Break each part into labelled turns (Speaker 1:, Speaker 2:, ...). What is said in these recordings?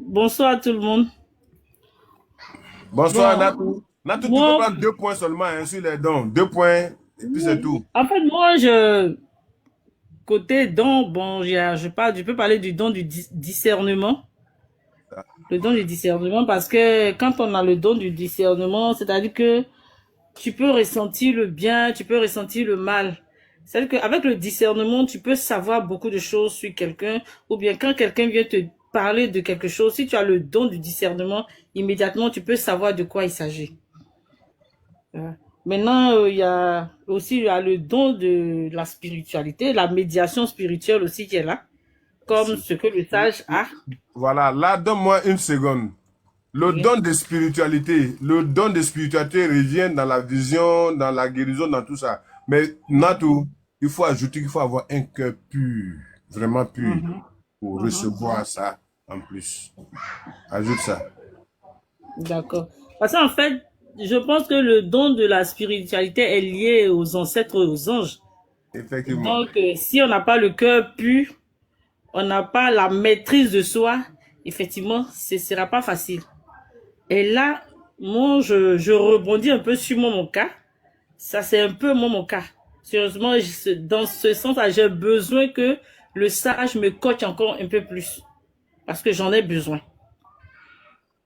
Speaker 1: Bonsoir à tout le monde.
Speaker 2: Bonsoir,
Speaker 1: Bon,
Speaker 2: Natou. Natou, tu peux
Speaker 1: moi,
Speaker 2: prendre 2 points seulement hein, sur les dons. 2 points, et puis c'est tout.
Speaker 1: en fait, côté don, bon, je peux parler du don du discernement. Le don du discernement, parce que quand on a le don du discernement, c'est-à-dire que tu peux ressentir le bien, tu peux ressentir le mal. C'est-à-dire qu'avec le discernement, tu peux savoir beaucoup de choses sur quelqu'un, ou bien quand quelqu'un vient te parler de quelque chose, si tu as le don du discernement, immédiatement, tu peux savoir de quoi il s'agit. Maintenant, il y a le don de la spiritualité, la médiation spirituelle aussi qui est là, comme ce que le sage a.
Speaker 2: Voilà, là, donne-moi une seconde.
Speaker 1: Oui.
Speaker 2: Le don de spiritualité revient dans la vision, dans la guérison, dans tout ça. Mais Natou, il faut ajouter qu'il faut avoir un cœur pur, vraiment pur,
Speaker 1: Mhm,
Speaker 2: pour
Speaker 1: mhm.
Speaker 2: recevoir ça en plus. Ajoute ça.
Speaker 1: D'accord. Parce qu'en fait, je pense que le don de la spiritualité est lié aux ancêtres et aux anges.
Speaker 2: Effectivement.
Speaker 1: Donc, si on n'a pas le cœur pur, on n'a pas la maîtrise de soi, effectivement, ce ne sera pas facile. Et là, moi, je rebondis un peu sur mon cas. Ça, c'est un peu mon cas. Sérieusement, dans ce sens-là, j'ai besoin que le sage me coach encore un peu plus. Parce que j'en ai besoin.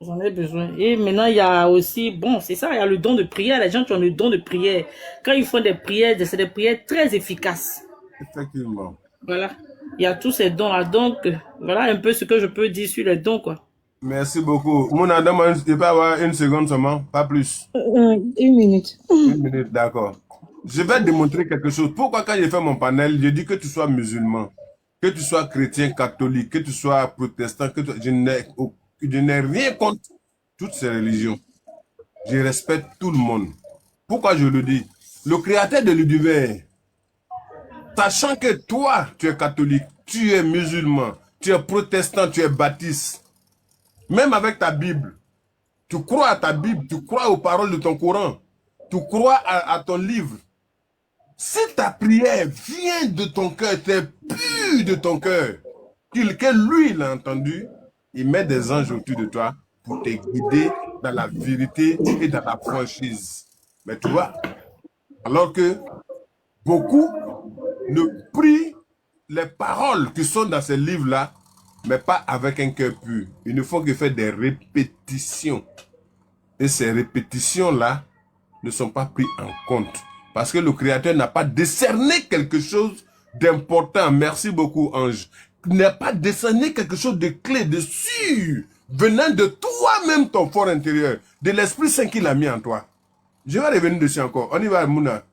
Speaker 1: J'en ai besoin. Et maintenant, il y a aussi, bon, c'est ça, il y a le don de prière. Les gens qui ont le don de prière, quand ils font des prières, c'est des prières très efficaces.
Speaker 2: Effectivement.
Speaker 1: Voilà. Il y a tous ces dons-là. Donc, voilà un peu ce que je peux dire sur les dons, quoi.
Speaker 2: Merci beaucoup. Mouna, donne-moi je peux avoir une seconde seulement, pas plus.
Speaker 3: 1 minute.
Speaker 2: 1 minute, d'accord. Je vais démontrer quelque chose. Pourquoi quand j'ai fait mon panel, je dis que tu sois musulman, que tu sois chrétien, catholique, que tu sois protestant, je n'ai rien contre toutes ces religions. Je respecte tout le monde. Pourquoi je le dis? Le créateur de l'univers, sachant que toi, tu es catholique, tu es musulman, tu es protestant, tu es baptiste, même avec ta Bible, tu crois à ta Bible, tu crois aux paroles de ton Coran, tu crois à ton livre. Si ta prière vient de ton cœur, t'es pur de ton cœur, que lui, il a entendu, il met des anges autour de toi pour te guider dans la vérité et dans la franchise. Mais tu vois, alors que beaucoup ne prient les paroles qui sont dans ces livres-là, mais pas avec un cœur pur. Il ne faut que faire des répétitions. Et ces répétitions-là ne sont pas prises en compte. Parce que le Créateur n'a pas décerné quelque chose d'important. Merci beaucoup, Ange. Il n'a pas décerné quelque chose de clé, de sûr, venant de toi-même, ton fort intérieur, de l'Esprit Saint qu'il a mis en toi. Je vais revenir dessus encore. On y va, Mouna.